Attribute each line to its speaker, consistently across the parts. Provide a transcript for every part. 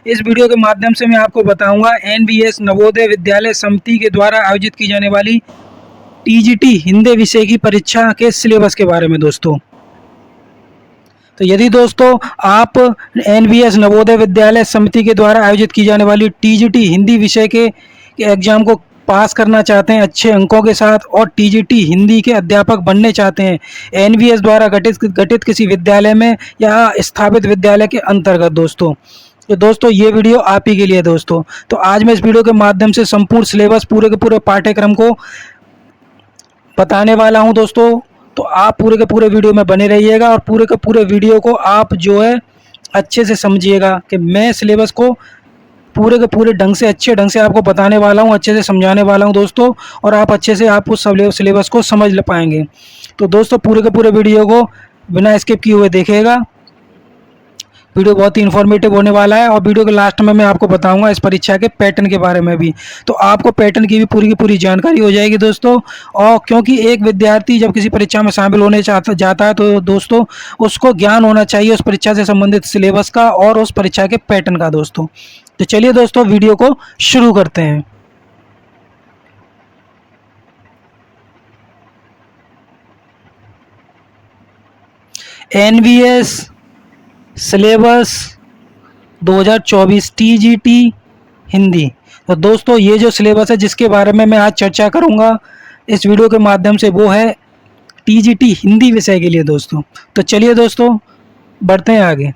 Speaker 1: इस वीडियो के माध्यम से मैं आपको बताऊंगा एनवीएस नवोदय विद्यालय समिति के द्वारा आयोजित की जाने वाली टीजीटी हिंदी विषय की परीक्षा के सिलेबस के बारे में दोस्तों। तो यदि दोस्तों आप एनवीएस नवोदय विद्यालय समिति के द्वारा आयोजित की जाने वाली टीजीटी हिंदी विषय के एग्जाम को पास करना चाहते हैं अच्छे अंकों के साथ और टीजीटी हिंदी के अध्यापक बनने चाहते हैं एनवीएस द्वारा गठित किसी विद्यालय में या स्थापित विद्यालय के अंतर्गत तो दोस्तों ये वीडियो आप ही के लिए दोस्तों। तो आज मैं इस वीडियो के माध्यम से संपूर्ण सिलेबस पूरे के पूरे पाठ्यक्रम को बताने वाला हूं दोस्तों। तो आप पूरे के पूरे वीडियो में बने रहिएगा और पूरे के पूरे वीडियो को आप जो है अच्छे से समझिएगा कि मैं सिलेबस को पूरे के पूरे ढंग से अच्छे ढंग से आपको बताने वाला हूं, अच्छे से समझाने वाला हूं दोस्तों, और आप अच्छे से आप उस सिलेबस को समझ पाएंगे। तो दोस्तों पूरे के पूरे वीडियो को बिना स्किप किए हुए देखिएगा। वीडियो बहुत ही इन्फॉर्मेटिव होने वाला है और वीडियो के लास्ट में मैं आपको बताऊंगा इस परीक्षा के पैटर्न के बारे में भी। तो आपको पैटर्न की भी की पूरी जानकारी हो जाएगी दोस्तों। और क्योंकि एक विद्यार्थी जब किसी परीक्षा में शामिल होने जाता है तो दोस्तों उसको ज्ञान होना चाहिए उस परीक्षा से संबंधित सिलेबस का और उस परीक्षा के पैटर्न का दोस्तों। तो चलिए दोस्तों वीडियो को शुरू करते हैं। NVS syllabus 2024 TGT Hindi. तो दोस्तों ये जो सिलेबस है जिसके बारे में मैं आज चर्चा करूंगा इस वीडियो के माध्यम से वो है टीजीटी हिंदी विषय के लिए दोस्तों। तो चलिए दोस्तों बढ़ते हैं आगे।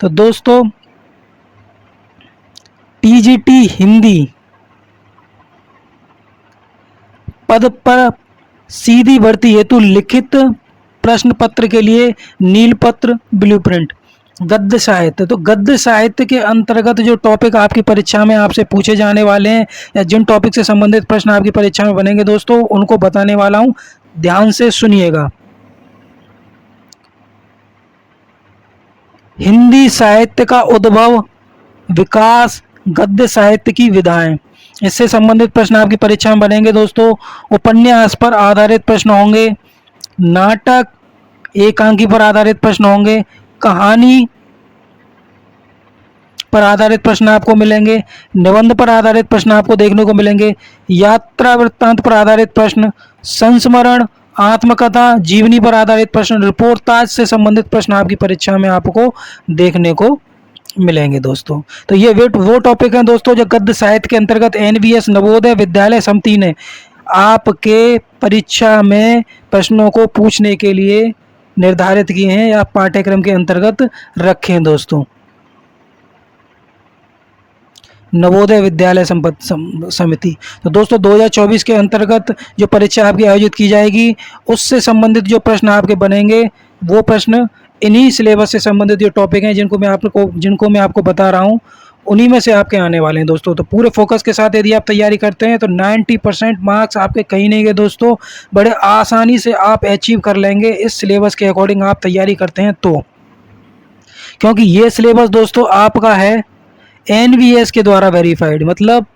Speaker 1: तो दोस्तों टीजीटी हिंदी पद पर सीधी भर्ती हेतु लिखित प्रश्न पत्र के लिए नीलपत्र ब्लूप्रिंट गद्य साहित्य। तो गद्य साहित्य के अंतर्गत जो टॉपिक आपकी परीक्षा में आपसे पूछे जाने वाले हैं या जिन टॉपिक से संबंधित प्रश्न आपकी परीक्षा में बनेंगे दोस्तों उनको बताने वाला हूं, ध्यान से सुनिएगा। हिंदी साहित्य का उद्भव, विकास, गद्य साहित्य की विधाएं, इससे संबंधित प्रश्न आपकी परीक्षा में बनेंगे दोस्तों। उपन्यास पर आधारित प्रश्न होंगे, नाटक एकांकी पर आधारित प्रश्न होंगे, कहानी पर आधारित प्रश्न आपको मिलेंगे, निबंध पर आधारित प्रश्न आपको देखने को मिलेंगे, यात्रा वृत्तांत पर आधारित प्रश्न, संस्मरण, आत्मकथा, जीवनी पर आधारित प्रश्न, रिपोर्टाज से संबंधित प्रश्न आपकी परीक्षा में आपको देखने को मिलेंगे दोस्तों। तो ये वो टॉपिक हैं दोस्तों जो गद्य साहित्य के अंतर्गत एनवीएस नवोदय विद्यालय समिति ने आपके परीक्षा में प्रश्नों को पूछने के लिए निर्धारित किए हैं या पाठ्यक्रम के अंतर्गत रखे हैं दोस्तों। नवोदय विद्यालय समिति। तो दोस्तों 2024 के अंतर्गत जो परीक्षा आपकी आयोजित की जाएगी उससे संबंधित जो प्रश्न आपके बनेंगे वो प्रश्न इन्हीं सिलेबस से संबंधित जो टॉपिक हैं जिनको मैं आपको बता रहा हूं उन्हीं में से आपके आने वाले हैं दोस्तों। तो पूरे फोकस के साथ यदि आप तैयारी करते हैं तो 90% मार्क्स आपके कहीं नहीं गए दोस्तों, बड़े आसानी से आप अचीव कर लेंगे इस सिलेबस के अकॉर्डिंग आप तैयारी करते हैं तो। क्योंकि ये सिलेबस दोस्तों आपका है एनवीएस के द्वारा वेरीफाइड, मतलब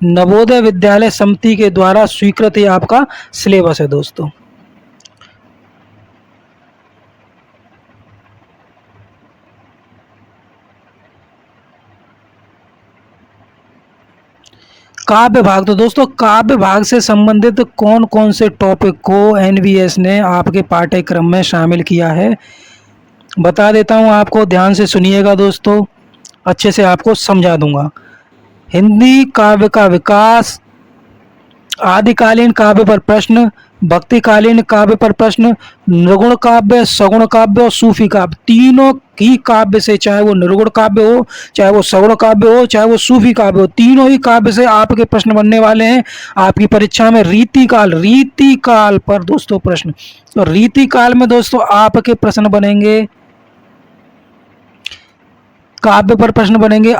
Speaker 1: नवोदय विद्यालय समिति के द्वारा स्वीकृत ये आपका सिलेबस है दोस्तों। काव्य भाग। तो दोस्तों काव्य भाग से संबंधित कौन कौन से टॉपिक को एनवीएस ने आपके पाठ्यक्रम में शामिल किया है बता देता हूं आपको, ध्यान से सुनिएगा दोस्तों, अच्छे से आपको समझा दूंगा। हिंदी काव्य का विकास, आदिकालीन काव्य पर प्रश्न, भक्तिकालीन काव्य पर प्रश्न, निर्गुण काव्य, सगुण काव्य और सूफी काव्य, तीनों ही काव्य से, चाहे वो निर्गुण काव्य हो, चाहे वो सगुण काव्य हो, चाहे वो सूफी काव्य हो, तीनों ही काव्य से आपके प्रश्न बनने वाले हैं आपकी परीक्षा में। रीतिकाल पर दोस्तों प्रश्न, तो रीतिकाल में दोस्तों आपके प्रश्न बनेंगे, काव्य पर प्रश्न बनेंगे।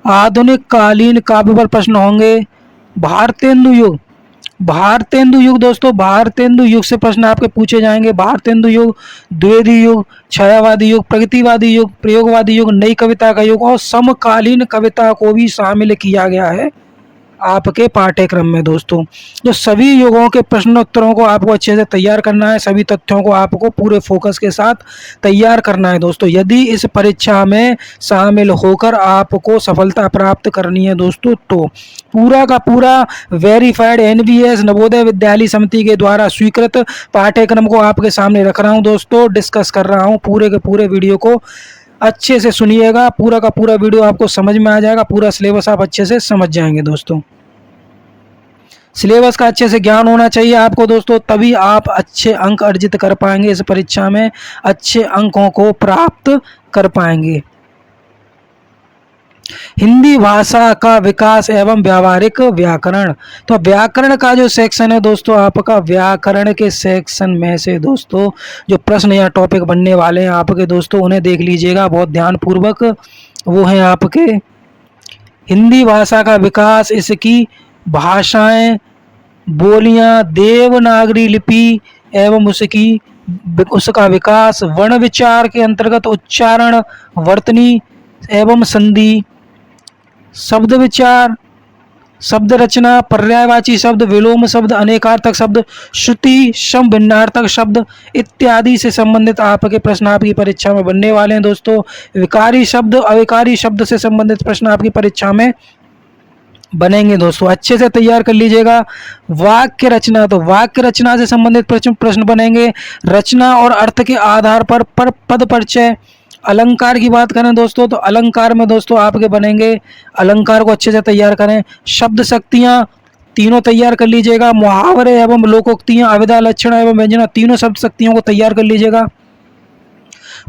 Speaker 1: आधुनिक कालीन काव्य पर प्रश्न होंगे। भारतेंदु युग दोस्तों, भारतेंदु युग से प्रश्न आपके पूछे जाएंगे। भारतेंदु युग, द्विवेदी युग, छायावादी युग, प्रगतिवादी युग, प्रयोगवादी युग, नई कविता का युग और समकालीन कविता को भी शामिल किया गया है आपके पाठ्यक्रम में दोस्तों। जो सभी युगों के प्रश्नोत्तरों को आपको अच्छे से तैयार करना है, सभी तथ्यों को आपको पूरे फोकस के साथ तैयार करना है दोस्तों, यदि इस परीक्षा में शामिल होकर आपको सफलता प्राप्त करनी है दोस्तों। तो पूरा का पूरा वेरीफाइड एनवीएस नवोदय विद्यालय समिति के द्वारा स्वीकृत पाठ्यक्रम को आपके सामने रख रहा हूं दोस्तों, डिस्कस कर रहा हूं। पूरे के पूरे वीडियो को अच्छे से सुनिएगा, पूरा का पूरा वीडियो आपको समझ में आ जाएगा, पूरा सिलेबस आप अच्छे से समझ जाएंगे दोस्तों। सिलेबस का अच्छे से ज्ञान होना चाहिए आपको दोस्तों, तभी आप अच्छे अंक अर्जित कर पाएंगे, इस परीक्षा में अच्छे अंकों को प्राप्त कर पाएंगे। हिंदी भाषा का विकास एवं व्यावहारिक व्याकरण। तो व्याकरण का जो सेक्शन है दोस्तों, आपका व्याकरण के सेक्शन में से दोस्तों जो प्रश्न या टॉपिक बनने वाले हैं आपके दोस्तों, उन्हें देख लीजिएगा बहुत ध्यान पूर्वक। वो हैं आपके हिंदी भाषा का विकास, इसकी भाषाएं, बोलियां, देवनागरी लिपि एवं उसका विकास, वर्ण विचार के अंतर्गत उच्चारण, वर्तनी एवं संधि, शब्द विचार, शब्द रचना, पर्यायवाची शब्द, विलोम शब्द, अनेकार्थक शब्द, श्रुति सम भिन्नार्थक शब्द इत्यादि से संबंधित आपके प्रश्न आपकी परीक्षा में बनने वाले हैं दोस्तों। विकारी शब्द, अविकारी शब्द से संबंधित प्रश्न आपकी परीक्षा में बनेंगे दोस्तों, अच्छे से तैयार कर लीजिएगा। वाक्य रचना, तो वाक्य रचना से संबंधित प्रश्न बनेंगे। रचना और अर्थ के आधार पर पद परिचय। अलंकार की बात करें दोस्तों, तो अलंकार में दोस्तों आपके बनेंगे, अलंकार को अच्छे से तैयार करें। शब्द शक्तियाँ तीनों तैयार कर लीजिएगा। मुहावरे एवं लोकोक्तियाँ, अविधा, लक्षण एवं व्यंजना, तीनों शब्द शक्तियों को तैयार कर लीजिएगा।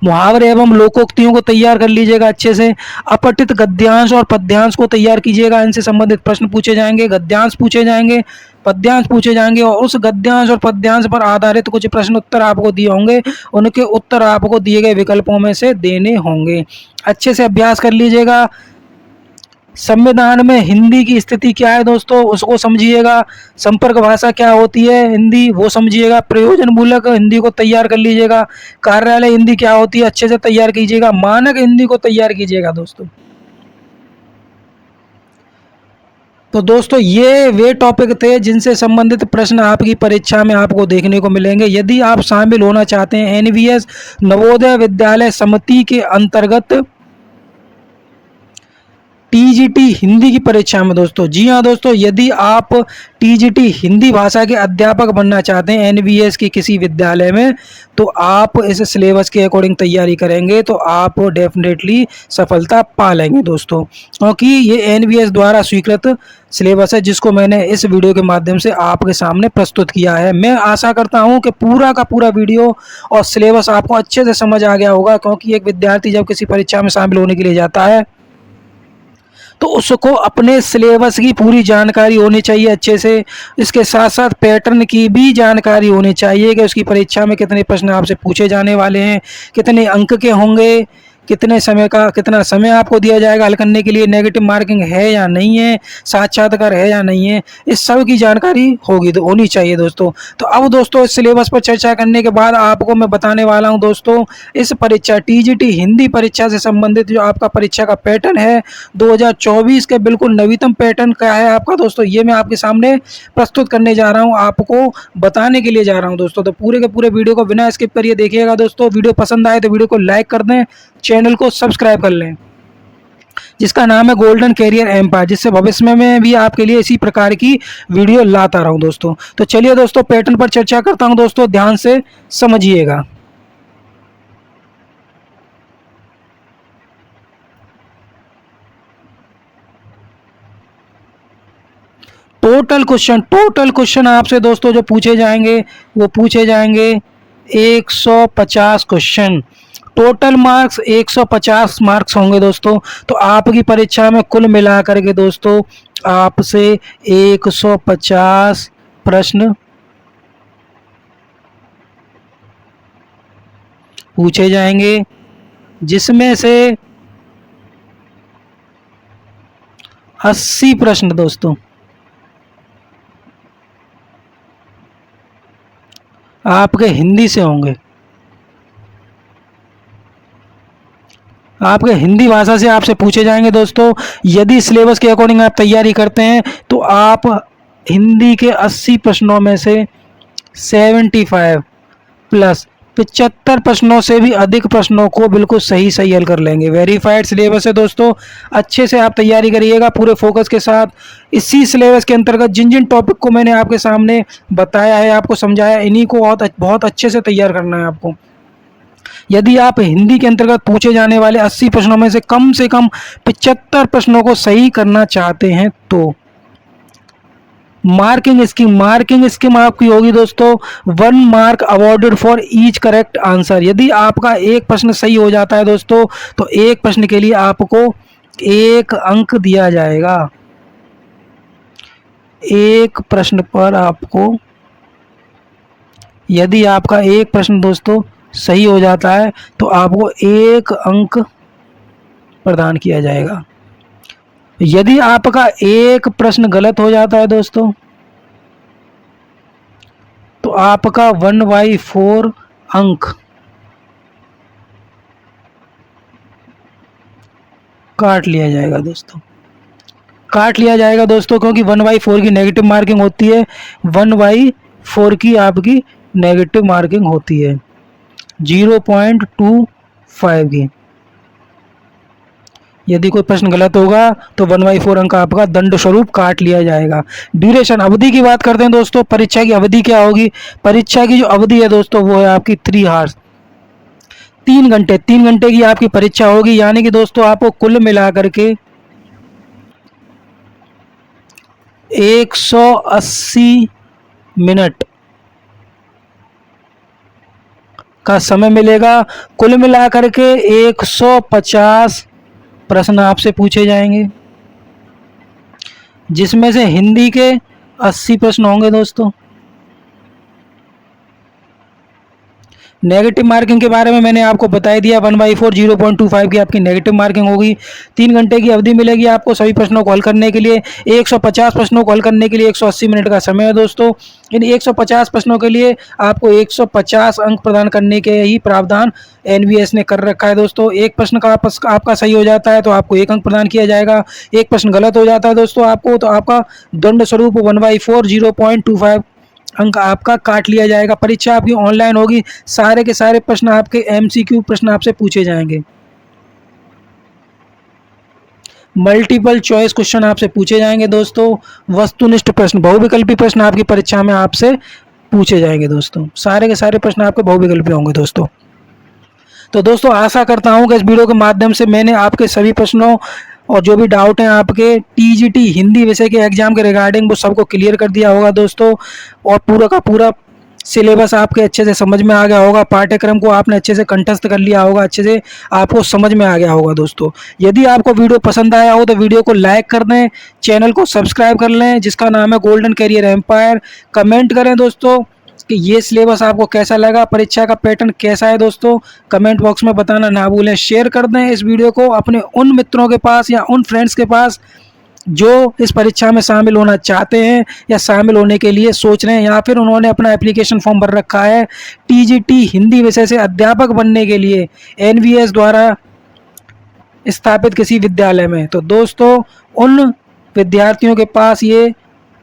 Speaker 1: मुहावरे एवं लोकोक्तियों को तैयार कर लीजिएगा अच्छे से। अपठित गद्यांश और पद्यांश को तैयार कीजिएगा, इनसे संबंधित प्रश्न पूछे जाएंगे, गद्यांश पूछे जाएंगे, पद्यांश पूछे जाएंगे, और उस गद्यांश और पद्यांश पर आधारित कुछ प्रश्न उत्तर आपको दिए होंगे, उनके उत्तर आपको दिए गए विकल्पों में से देने होंगे। अच्छे से अभ्यास कर लीजिएगा। संविधान में हिंदी की स्थिति क्या है दोस्तों, उसको समझिएगा। संपर्क भाषा क्या होती है हिंदी, वो समझिएगा। प्रयोजन मूलक हिंदी को तैयार कर लीजिएगा। कार्यालय हिंदी क्या होती है, अच्छे से तैयार कीजिएगा। मानक हिंदी को तैयार कीजिएगा दोस्तों। तो दोस्तों ये वे टॉपिक थे जिनसे संबंधित प्रश्न आपकी परीक्षा में आपको देखने को मिलेंगे। यदि आप शामिल होना चाहते हैं एनवीएस नवोदय विद्यालय समिति के अंतर्गत टीजीटी हिंदी की परीक्षा में दोस्तों, जी हाँ दोस्तों, यदि आप टीजीटी हिंदी भाषा के अध्यापक बनना चाहते हैं एनवीएस की किसी विद्यालय में, तो आप इस सिलेबस के अकॉर्डिंग तैयारी करेंगे तो आप डेफिनेटली सफलता पा लेंगे दोस्तों, क्योंकि ये एनवीएस द्वारा स्वीकृत सिलेबस है जिसको मैंने इस वीडियो के माध्यम से आपके सामने प्रस्तुत किया है। मैं आशा करता हूँ कि पूरा का पूरा वीडियो और सिलेबस आपको अच्छे से समझ आ गया होगा, क्योंकि एक विद्यार्थी जब किसी परीक्षा में शामिल होने के लिए जाता है तो उसको अपने सिलेबस की पूरी जानकारी होनी चाहिए अच्छे से। इसके साथ साथ पैटर्न की भी जानकारी होनी चाहिए कि उसकी परीक्षा में कितने प्रश्न आपसे पूछे जाने वाले हैं, कितने अंक के होंगे, कितने समय का कितना समय आपको दिया जाएगा हल करने के लिए, नेगेटिव मार्किंग है या नहीं है, साक्षात्कार है या नहीं है, इस सब की जानकारी होगी तो होनी चाहिए दोस्तों। तो अब दोस्तों इस सिलेबस पर चर्चा करने के बाद आपको मैं बताने वाला हूं दोस्तों, इस परीक्षा टीजीटी हिंदी परीक्षा से संबंधित जो आपका परीक्षा का पैटर्न है 2024 के बिल्कुल नवीनतम पैटर्न क्या है आपका दोस्तों, ये मैं आपके सामने प्रस्तुत करने जा रहा हूँ, आपको बताने के लिए जा रहा हूँ दोस्तों। तो पूरे के पूरे वीडियो को बिना स्किप करिए देखिएगा दोस्तों। वीडियो पसंद आए तो वीडियो को लाइक कर दें, चैनल को सब्सक्राइब कर लें जिसका नाम है गोल्डन कैरियर एम्पायर, जिससे भविष्य में मैं भी आपके लिए इसी प्रकार की वीडियो लाता रहूं दोस्तों। तो चलिए दोस्तों पैटर्न पर चर्चा करता हूं दोस्तों, ध्यान से समझिएगा। टोटल क्वेश्चन आपसे दोस्तों जो पूछे जाएंगे वो पूछे जाएंगे 150 क्वेश्चन। टोटल मार्क्स 150 मार्क्स होंगे दोस्तों। तो आपकी परीक्षा में कुल मिलाकर के दोस्तों आपसे 150 प्रश्न पूछे जाएंगे, जिसमें से 80 प्रश्न दोस्तों आपके हिंदी से होंगे। आपके हिंदी भाषा से आपसे पूछे जाएंगे दोस्तों। यदि सिलेबस के अकॉर्डिंग आप तैयारी करते हैं तो आप हिंदी के 80 प्रश्नों में से 75 प्लस 75 प्रश्नों से भी अधिक प्रश्नों को बिल्कुल सही हल कर लेंगे। वेरीफाइड सिलेबस है दोस्तों, अच्छे से आप तैयारी करिएगा पूरे फोकस के साथ। इसी सिलेबस के अंतर्गत जिन जिन टॉपिक को मैंने आपके सामने बताया है, आपको समझाया, इन्हीं को बहुत अच्छे से तैयार करना है आपको। यदि आप हिंदी के अंतर्गत पूछे जाने वाले 80 प्रश्नों में से कम 75 प्रश्नों को सही करना चाहते हैं तो मार्किंग स्कीम आपकी होगी दोस्तों 1 mark awarded for each correct answer. यदि आपका एक प्रश्न सही हो जाता है दोस्तों तो एक प्रश्न के लिए आपको 1 अंक दिया जाएगा। एक प्रश्न पर आपको, यदि आपका एक प्रश्न दोस्तों सही हो जाता है तो आपको 1 अंक प्रदान किया जाएगा। यदि आपका एक प्रश्न गलत हो जाता है दोस्तों तो आपका 1/4 अंक काट लिया जाएगा दोस्तों, क्योंकि 1/4 की नेगेटिव मार्किंग होती है, 1/4 की आपकी नेगेटिव मार्किंग होती है 0.25 की। यदि कोई प्रश्न गलत होगा तो 1/4 अंक आपका दंड स्वरूप काट लिया जाएगा। ड्यूरेशन, अवधि की बात करते हैं दोस्तों। परीक्षा की अवधि क्या होगी? परीक्षा की जो अवधि है दोस्तों वो है आपकी 3 आवर्स, 3 घंटे। 3 घंटे की आपकी परीक्षा होगी, यानी कि दोस्तों आपको कुल मिलाकर के 180 मिनट का समय मिलेगा। कुल मिलाकर के 150 प्रश्न आपसे पूछे जाएंगे, जिसमें से हिंदी के 80 प्रश्न होंगे दोस्तों। नेगेटिव मार्किंग के बारे में मैंने आपको बता दिया, 1/4 0.25 की आपकी नेगेटिव मार्किंग होगी। 3 घंटे की अवधि मिलेगी आपको सभी प्रश्नों को हल करने के लिए। 150 प्रश्नों को हल करने के लिए 180 मिनट का समय है दोस्तों। इन 150 प्रश्नों के लिए आपको 150 अंक प्रदान करने के ही प्रावधान एनवीएस ने कर रखा है दोस्तों। एक प्रश्न का आपका सही हो जाता है तो आपको 1 अंक प्रदान किया जाएगा। एक प्रश्न गलत हो जाता है दोस्तों आपको, तो आपका दंड स्वरूप 1/4 0.25 अंक आपका काट लिया जाएगा। परीक्षा आपकी ऑनलाइन होगी, सारे के सारे प्रश्न आपके एमसीक्यू प्रश्न आपसे पूछे जाएंगे। मल्टीपल चॉइस क्वेश्चन आपसे पूछे जाएंगे दोस्तों। वस्तुनिष्ठ प्रश्न, बहुविकल्पी प्रश्न आपकी परीक्षा में आपसे पूछे जाएंगे दोस्तों। सारे के सारे प्रश्न आपके बहुविकल्पी होंगे दोस्तों। तो दोस्तों आशा करता हूं कि इस वीडियो के माध्यम से मैंने आपके सभी प्रश्नों और जो भी डाउट हैं आपके टीजीटी हिंदी विषय के एग्जाम के रिगार्डिंग वो सबको क्लियर कर दिया होगा दोस्तों। और पूरा का पूरा सिलेबस आपके अच्छे से समझ में आ गया होगा, पाठ्यक्रम को आपने अच्छे से कंठस्थ कर लिया होगा, अच्छे से आपको समझ में आ गया होगा दोस्तों। यदि आपको वीडियो पसंद आया हो तो वीडियो को लाइक कर दें, चैनल को सब्सक्राइब कर लें जिसका नाम है गोल्डन कैरियर एम्पायर। कमेंट करें दोस्तों कि ये सिलेबस आपको कैसा लगा, परीक्षा का पैटर्न कैसा है दोस्तों, कमेंट बॉक्स में बताना ना भूलें। शेयर कर दें इस वीडियो को अपने उन मित्रों के पास या उन फ्रेंड्स के पास जो इस परीक्षा में शामिल होना चाहते हैं या शामिल होने के लिए सोच रहे हैं, या फिर उन्होंने अपना एप्लीकेशन फॉर्म भर रखा है टीजीटी हिंदी विषय से अध्यापक बनने के लिए एनवीएस द्वारा स्थापित किसी विद्यालय में। तो दोस्तों उन विद्यार्थियों के पास ये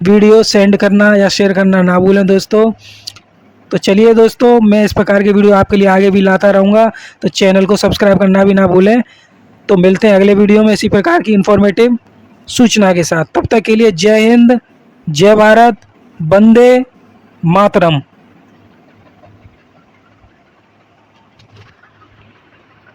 Speaker 1: वीडियो सेंड करना या शेयर करना ना भूलें दोस्तों। तो चलिए दोस्तों, मैं इस प्रकार की वीडियो आपके लिए आगे भी लाता रहूँगा, तो चैनल को सब्सक्राइब करना भी ना भूलें। तो मिलते हैं अगले वीडियो में इसी प्रकार की इन्फॉर्मेटिव सूचना के साथ। तब तक के लिए जय हिंद, जय भारत, वंदे मातरम।